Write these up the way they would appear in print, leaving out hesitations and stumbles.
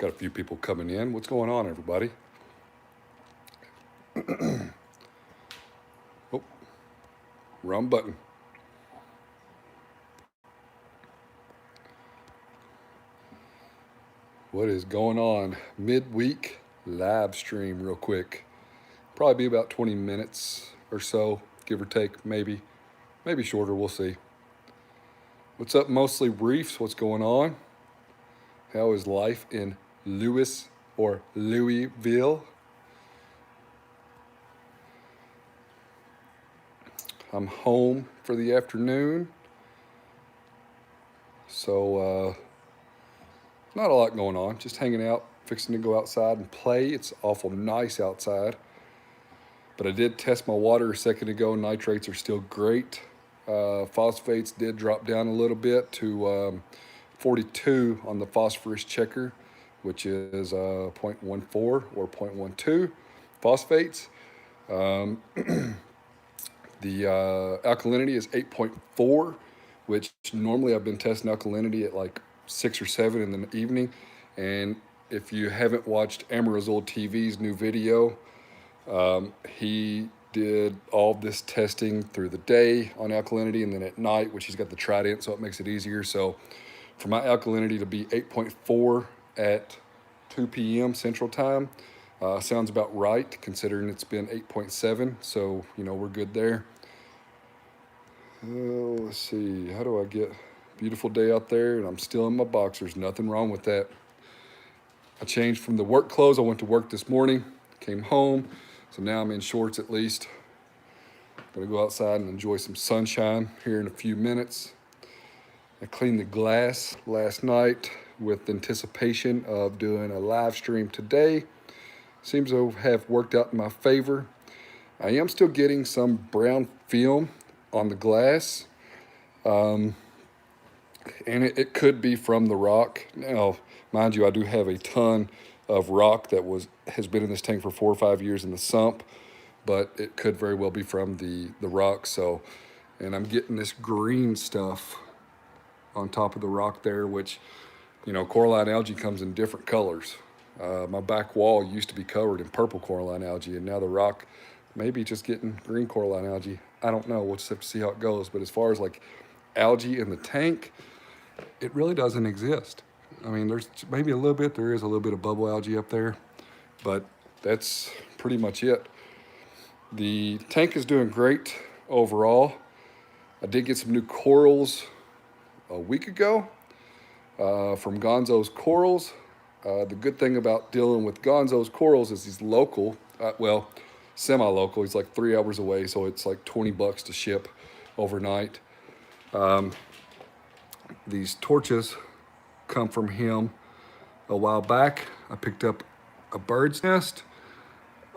Got a few people coming in. What's going on, everybody? Oh, wrong button. What is going on? Midweek live stream real quick. Probably be about 20 minutes or so, give or take, maybe shorter, we'll see. What's up, mostly Reefs? What's going on? How is life in Louisville? I'm home for the afternoon. So, not a lot going on. Just hanging out, fixing to go outside and play. It's awful nice outside. But I did test my water a second ago. Nitrates are still great. Phosphates did drop down a little bit to 42 on the phosphorus checker, which is 0.14 or 0.12 phosphates. The alkalinity is 8.4, which normally I've been testing alkalinity at like 6 or 7 in the evening. And if you haven't watched Amarazul TV's new video, he did all this testing through the day on alkalinity and then at night, which he's got the trident, so it makes it easier. So for my alkalinity to be 8.4 at 2 p.m. Central Time, sounds about right, considering it's been 8.7. So, we're good there. Let's see, how do I get beautiful day out there? And I'm still in my boxers, nothing wrong with that. I changed from the work clothes. I went to work this morning, came home. So now I'm in shorts at least. Gonna go outside and enjoy some sunshine here in a few minutes. I cleaned the glass last night with anticipation of doing a live stream today. Seems to have worked out in my favor. I am still getting some brown film on the glass. And it could be from the rock. Now, mind you, I do have a ton of rock that has been in this tank for 4 or 5 years in the sump, but it could very well be from the rock. So, and I'm getting this green stuff on top of the rock there, which, coralline algae comes in different colors. My back wall used to be covered in purple coralline algae, and now the rock maybe just getting green coralline algae. I don't know. We'll just have to see how it goes. But as far as like algae in the tank, it really doesn't exist. I mean, there's maybe a little bit. There is a little bit of bubble algae up there, but that's pretty much it. The tank is doing great overall. I did get some new corals a week ago from Gonzo's Corals. The good thing about dealing with Gonzo's Corals is he's local, semi-local. He's like 3 hours away, so it's like $20 to ship overnight. These torches come from him a while back. I picked up a bird's nest,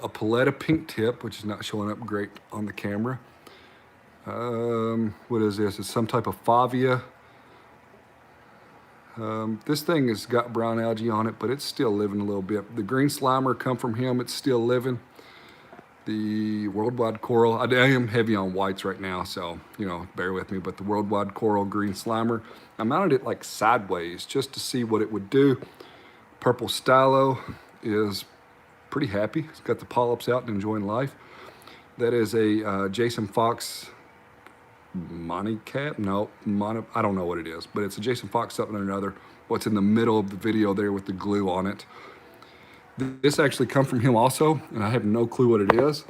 a paletta pink tip, which is not showing up great on the camera. What is this? It's some type of favia. This thing has got brown algae on it, but it's still living a little bit. The green slimer come from him. It's still living. The worldwide coral, I am heavy on whites right now, so, bear with me. But the worldwide coral green slimer, I mounted it like sideways just to see what it would do. Purple stylo is pretty happy. It's got the polyps out and enjoying life. That is a Jason Fox Monocat? No, I don't know what it is, but it's a Jason Fox something or another. What's in the middle of the video there with the glue on it. This actually come from him also, and I have no clue what it is.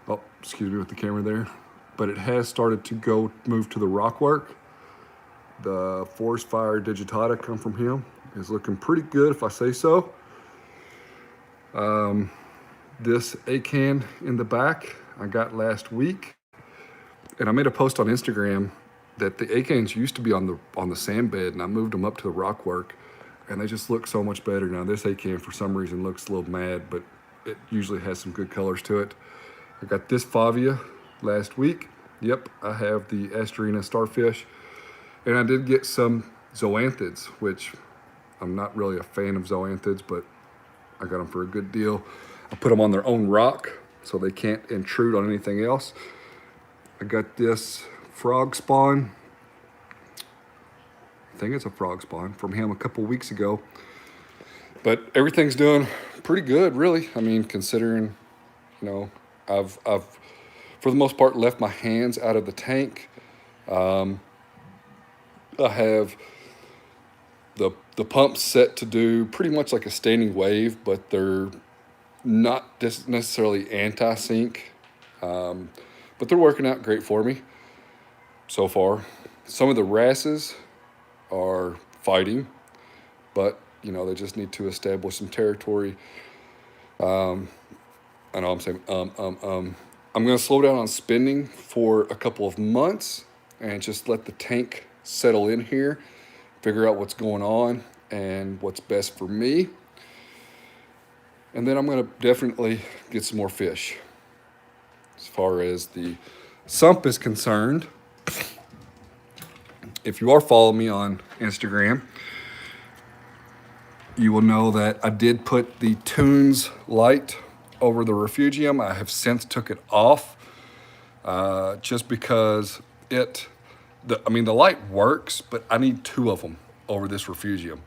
Oh, excuse me with the camera there. But it has started to move to the rock work. The Forest Fire digitata come from him. It's looking pretty good if I say so. This acan in the back I got last week. And I made a post on Instagram that the acans used to be on the sand bed, and I moved them up to the rock work. And they just look so much better now. This acan, for some reason, looks a little mad, but it usually has some good colors to it. I got this favia last week. Yep, I have the Asterina starfish. And I did get some zoanthids, which I'm not really a fan of zoanthids, but I got them for a good deal. I put them on their own rock, so they can't intrude on anything else. I got this frog spawn. I think it's a frog spawn from him a couple weeks ago. But everything's doing pretty good, really. I mean, considering, you know, I've for the most part left my hands out of the tank. Um, I have the pumps set to do pretty much like a standing wave, but they're not just necessarily anti-sink. Um, but they're working out great for me so far. Some of the wrasses are fighting, but you know they just need to establish some territory. Um, I know I'm saying I'm going to slow down on spending for a couple of months and just let the tank settle in here, figure out what's going on and what's best for me. And then I'm going to definitely get some more fish. As far as the sump is concerned, if you are following me on Instagram, you will know that I did put the Tunze light over the refugium. I have since took it off just because the light works, but I need two of them over this refugium.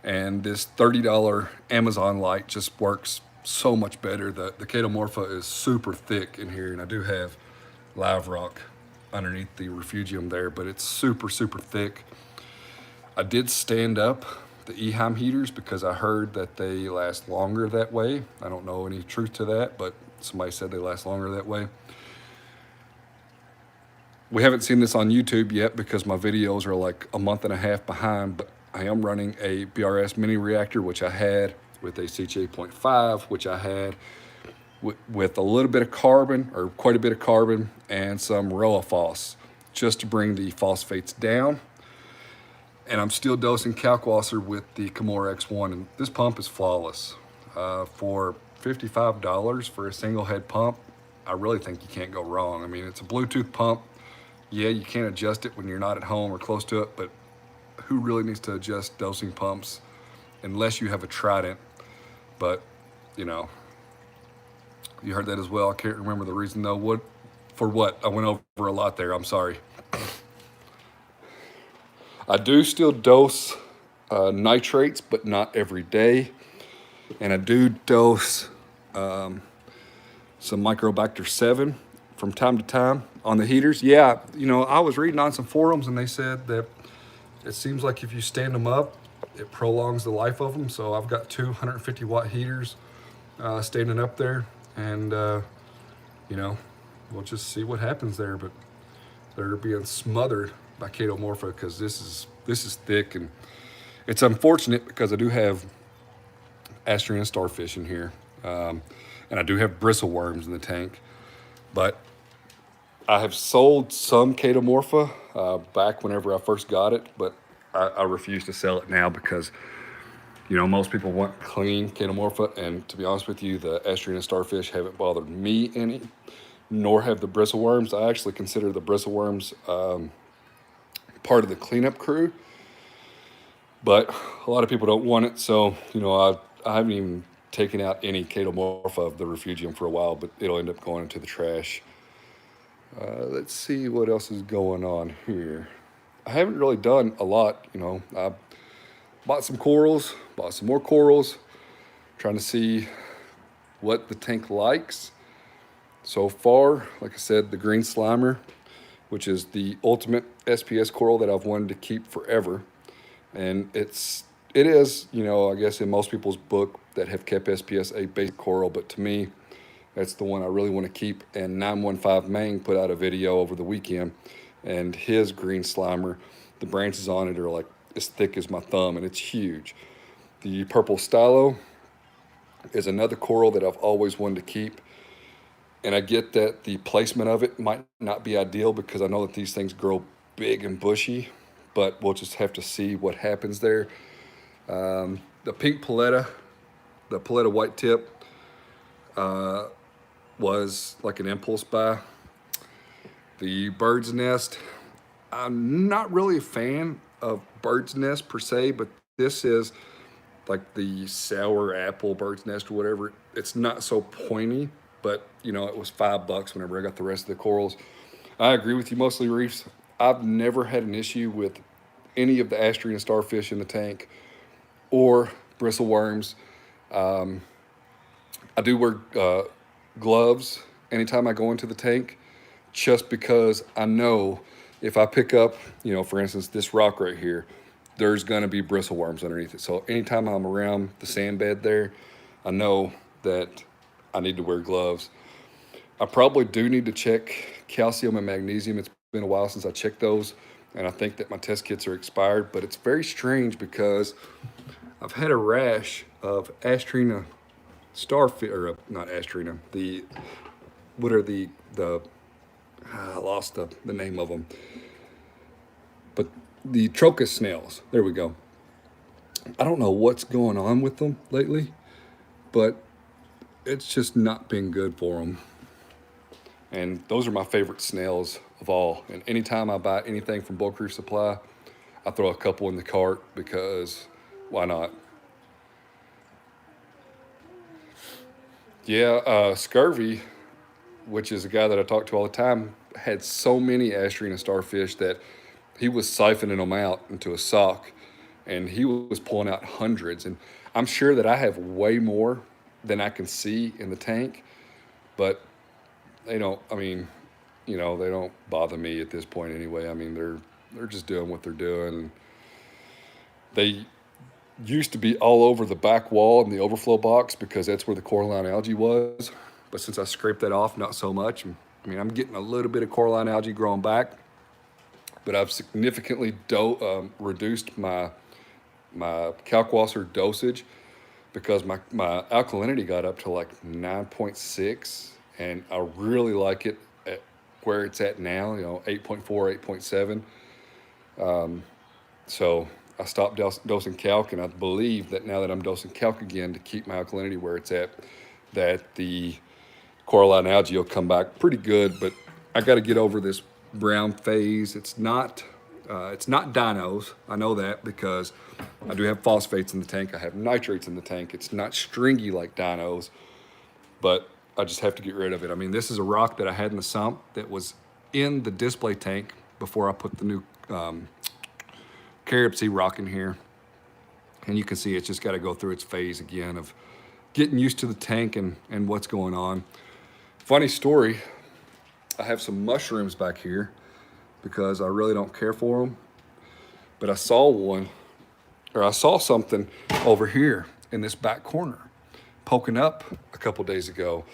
And this $30 Amazon light just works so much better. The chaeto is super thick in here, and I do have live rock underneath the refugium there, but it's super, super thick. I did stand up the Eheim heaters because I heard that they last longer that way. I don't know any truth to that, but somebody said they last longer that way. We haven't seen this on YouTube yet because my videos are like a month and a half behind, but I am running a BRS mini reactor, which I had with a CH8.5, which I had with a little bit of carbon, or quite a bit of carbon, and some RoaPhos, just to bring the phosphates down. And I'm still dosing Kalkwasser with the Kamoer X1, and this pump is flawless. For $55 for a single head pump, I really think you can't go wrong. I mean, it's a Bluetooth pump. Yeah, you can't adjust it when you're not at home or close to it, but who really needs to adjust dosing pumps unless you have a Trident? But, you know, you heard that as well. I can't remember the reason though. For what? I went over a lot there. I'm sorry. I do still dose nitrates, but not every day. And I do dose some Microbacter 7 from time to time on the heaters. Yeah, you know, I was reading on some forums and they said that it seems like if you stand them up, it prolongs the life of them. So I've got 250 watt heaters standing up there, and you know, we'll just see what happens there. But they're being smothered by chaeto because this is thick, and it's unfortunate because I do have astrian starfish in here, and I do have bristleworms in the tank. But I have sold some chaeto back whenever I first got it, but I refuse to sell it now because, you know, most people want clean chaeto, and to be honest with you, the astrian starfish haven't bothered me any, nor have the bristleworms. I actually consider the bristleworms part of the cleanup crew, but a lot of people don't want it. So, you know, I haven't even taken out any chaeto of the refugium for a while, but it'll end up going into the trash. Let's see what else is going on here. I haven't really done a lot, you know. I bought some corals, bought some more corals, trying to see what the tank likes. So far, like I said, the green slimer, which is the ultimate SPS coral that I've wanted to keep forever. And it is, you know, I guess in most people's book that have kept SPS a basic coral, but to me, that's the one I really want to keep. And 915 Mang put out a video over the weekend, and his green slimer, the branches on it are like as thick as my thumb, and it's huge. The purple stylo is another coral that I've always wanted to keep. And I get that the placement of it might not be ideal because I know that these things grow big and bushy, but we'll just have to see what happens there. The pink paletta, the paletta white tip, was like an impulse buy. The bird's nest, I'm not really a fan of bird's nest per se, but this is like the sour apple bird's nest or whatever. It's not so pointy, but you know, it was $5 whenever I got the rest of the corals. I agree with you, mostly reefs. I've never had an issue with any of the astrian starfish in the tank or bristle worms. I do wear gloves anytime I go into the tank, just because I know if I pick up, you know, for instance, this rock right here, there's going to be bristle worms underneath it. So anytime I'm around the sand bed there, I know that I need to wear gloves. I probably do need to check calcium and magnesium. It's been a while since I checked those, and I think that my test kits are expired, but it's very strange because I've had a rash of Astrina starfish, or not Astrina, what are I lost the name of them, but the Trocus snails, there we go. I don't know what's going on with them lately, but it's just not been good for them. And those are my favorite snails of all. And anytime I buy anything from Bulk Reef Supply, I throw a couple in the cart because why not? Yeah, Scurvy, which is a guy that I talk to all the time, had so many Astrina starfish that he was siphoning them out into a sock, and he was pulling out hundreds. And I'm sure that I have way more than I can see in the tank, but they don't, I mean, you know, they don't bother me at this point anyway. I mean, they're just doing what they're doing. They used to be all over the back wall in the overflow box because that's where the coralline algae was. But since I scraped that off, not so much. I mean, I'm getting a little bit of coralline algae growing back, but I've significantly reduced my kalkwasser dosage because my alkalinity got up to like 9.6. And I really like it at where it's at now, you know, 8.4, 8.7. So I stopped dosing Kalk, and I believe that now that I'm dosing Kalk again to keep my alkalinity where it's at, that the coralline algae will come back pretty good. But I got to get over this brown phase. It's not dinos. I know that because I do have phosphates in the tank. I have nitrates in the tank. It's not stringy like dinos, but I just have to get rid of it. I mean, this is a rock that I had in the sump that was in the display tank before I put the new RedSea rock in here. And you can see it's just got to go through its phase again of getting used to the tank and what's going on. Funny story, I have some mushrooms back here because I really don't care for them. But I saw something over here in this back corner poking up a couple days ago.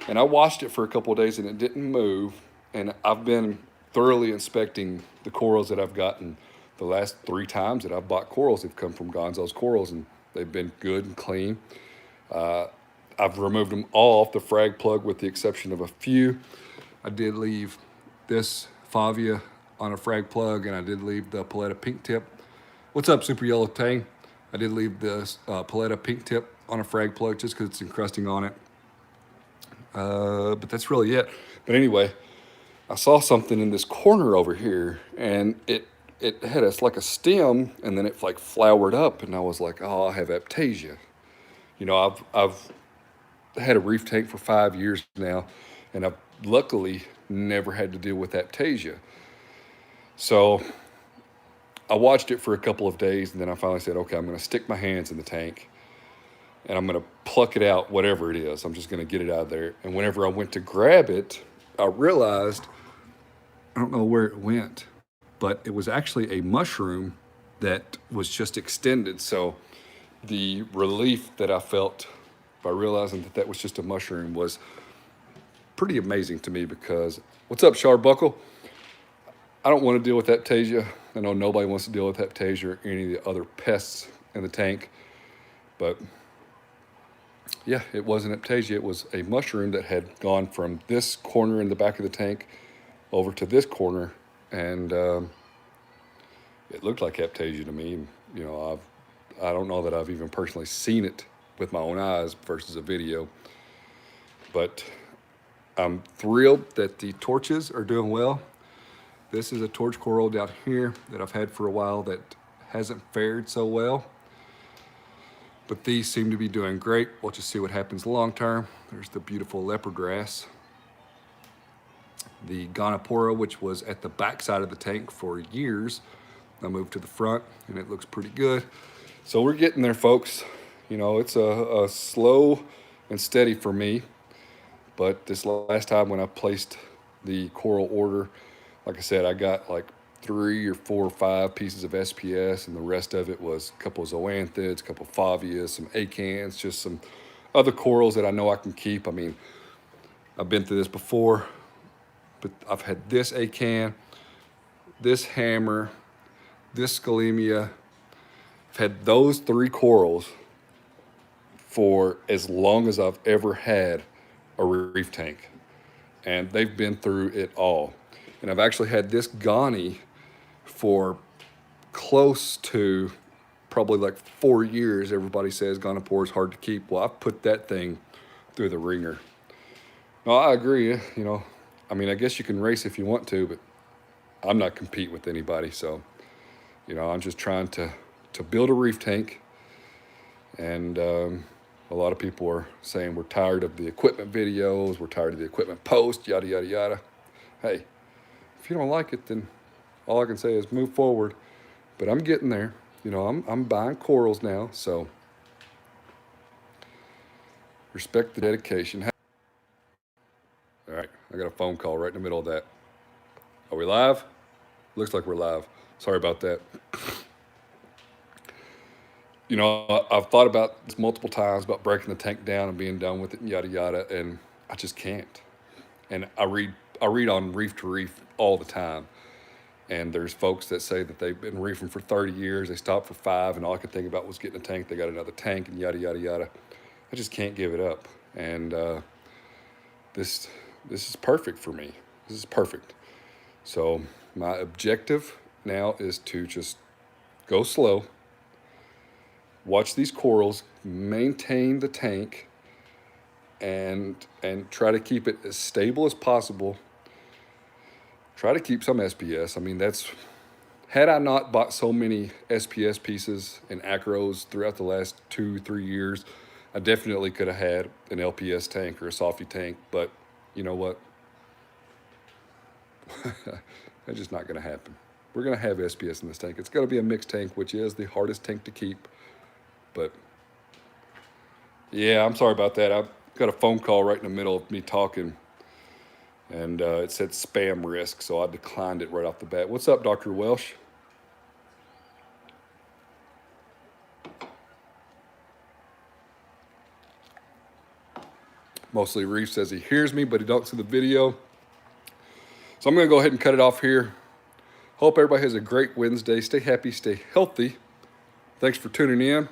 And I watched it for a couple of days and it didn't move. And I've been thoroughly inspecting the corals that I've gotten. The last 3 times that I've bought corals have come from Gonzo's Corals, and they've been good and clean. I've removed them all off the frag plug with the exception of a few. I did leave this Favia on a frag plug, and I did leave the Paletta pink tip. What's up, Super Yellow Tang? I did leave this Paletta pink tip on a frag plug just because it's encrusting on it. But that's really it. But anyway, I saw something in this corner over here, and it had like a stem, and then it like flowered up, and I was like, oh, I have aptasia. You know, I've had a reef tank for 5 years now, and I've luckily never had to deal with aptasia. So I watched it for a couple of days, and then I finally said, okay, I'm going to stick my hands in the tank, and I'm going to pluck it out, whatever it is. I'm just going to get it out of there. And whenever I went to grab it, I realized, I don't know where it went, but it was actually a mushroom that was just extended. So the relief that I felt by realizing that that was just a mushroom was pretty amazing to me because, what's up, Sharbuckle? I don't want to deal with aptasia. I know nobody wants to deal with aptasia or any of the other pests in the tank, but yeah, it wasn't aptasia. It was a mushroom that had gone from this corner in the back of the tank over to this corner, and it looked like aptasia to me. You know, I don't know that I've even personally seen it with my own eyes versus a video, but I'm thrilled that the torches are doing well. This is a torch coral down here that I've had for a while that hasn't fared so well, but these seem to be doing great. We'll just see what happens long term. There's the beautiful leopard grass. The Gonapora, which was at the back side of the tank for years, I moved to the front, and it looks pretty good. So we're getting there, folks. You know, it's a slow and steady for me. But this last time when I placed the coral order, like I said, I got like 3 or 4 or 5 pieces of SPS, and the rest of it was a couple of zoanthids, a couple of favias, some acants, just some other corals that I know I can keep. I mean, I've been through this before, but I've had this acan, this hammer, this scalemia. I've had those 3 corals for as long as I've ever had a reef tank, and they've been through it all. And I've actually had this Ghani for close to probably like 4 years. Everybody says Gonapore is hard to keep. Well, I've put that thing through the ringer. No, I agree. You know, I mean, I guess you can race if you want to, but I'm not competing with anybody. So, you know, I'm just trying to build a reef tank. And a lot of people are saying we're tired of the equipment videos, we're tired of the equipment posts, yada, yada, yada. Hey, if you don't like it, then all I can say is move forward. But I'm getting there. You know, I'm buying corals now, so respect the dedication. All right, I got a phone call right in the middle of that. Are we live? Looks like we're live. Sorry about that. You know, I've thought about this multiple times about breaking the tank down and being done with it and yada yada, and I just can't. And I read on Reef to Reef all the time, and there's folks that say that they've been reefing for 30 years, they stopped for 5, and all I could think about was getting a tank. They got another tank and yada yada yada. I just can't give it up, and this is perfect for me. This is perfect. So my objective now is to just go slow, watch these corals, maintain the tank, and try to keep it as stable as possible. Try to keep some SPS. I mean, had I not bought so many SPS pieces and acros throughout the last 2-3 years, I definitely could have had an LPS tank or a softy tank, but you know what? That's just not going to happen. We're going to have SPS in this tank. It's going to be a mixed tank, which is the hardest tank to keep. But yeah, I'm sorry about that. I got a phone call right in the middle of me talking, and it said spam risk, so I declined it right off the bat. What's up, Dr. Welsh? Mostly Reef says he hears me, but he don't see the video. So I'm going to go ahead and cut it off here. Hope everybody has a great Wednesday. Stay happy, stay healthy. Thanks for tuning in.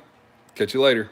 Catch you later.